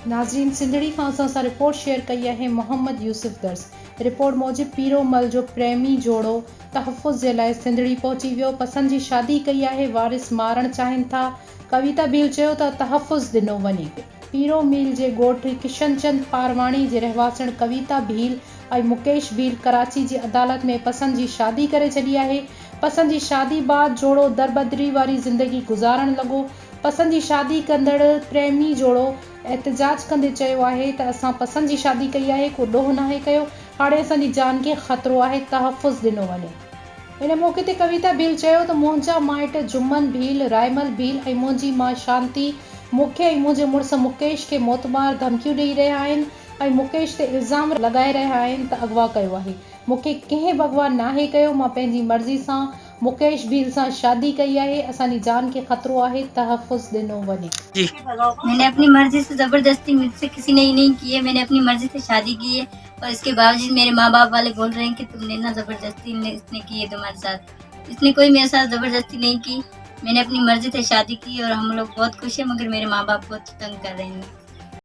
नाज़रीन, सिंधड़ी खां असां रिपोर्ट शेयर कई है मोहम्मद यूसुफ दर्स। रिपोर्ट मूजिब पीरोमल जो प्रेमी जोड़ो तहफ़ुज़ जे लाइ सिंधड़ी पहुची वियो। पसंद जी शादी कई है, वारिस मारण चाहिनि था। कविता भील चयो त तहफ़ुज़ ॾिनो वञे। पीरो मील जे ॻोठ किशनचंद पारवाणी जे रहवासण कविता भील ऐं मुकेश भील कराची जी अदालत में पसंद जी शादी करे छॾी आहे। पसंद जी शादी बाद जोड़ो दरबदरी वारी ज़िंदगी गुज़ारण लॻो। पसंद जी शादी कंदड़ प्रेमी जोड़ो एहतजाज कंदे चयो आहे त असां पसंद जी शादी कई आहे, को ॾोह नाहे कयो। हाणे असांजी जान खे ख़तरो आहे, तहफ़ुज़ ॾिनो वञे। इन मौक़े ते कविता भील चयो त मुंहिंजा माइट जुम्मन भील, रायमल भील ऐं मुंहिंजी माउ शांति मूंखे ऐं मुंहिंजे मुड़ुस मुकेश खे मोतबार धमकियूं ॾेई रहिया आहिनि ऐं मुकेश ते इल्ज़ाम लॻाए रहिया आहिनि त अगवा कयो आहे। मूंखे कंहिं बि अगवा नाहे कयो। मां पंहिंजी मर्ज़ी सां मुकेश भील सां शादी कई आहे। असांजी जान खे ख़तरो आहे, तहफ़ुज़ ॾिनो वञे। मैंने अपनी मर्जी से, जबरदस्ती मुझसे किसी ने ही नहीं की है। मैंने अपनी मर्जी से शादी की है और इसके बावजूद मेरे माँ बाप वाले बोल रहे हैं कि तुमने ना जबरदस्ती इसने की है तुम्हारे साथ। इसने कोई मेरे साथ जबरदस्ती नहीं की। मैंने अपनी मर्जी से शादी की और हम लोग बहुत खुश हैं, मगर मेरे माँ बाप बहुत तंग कर रहे हैं।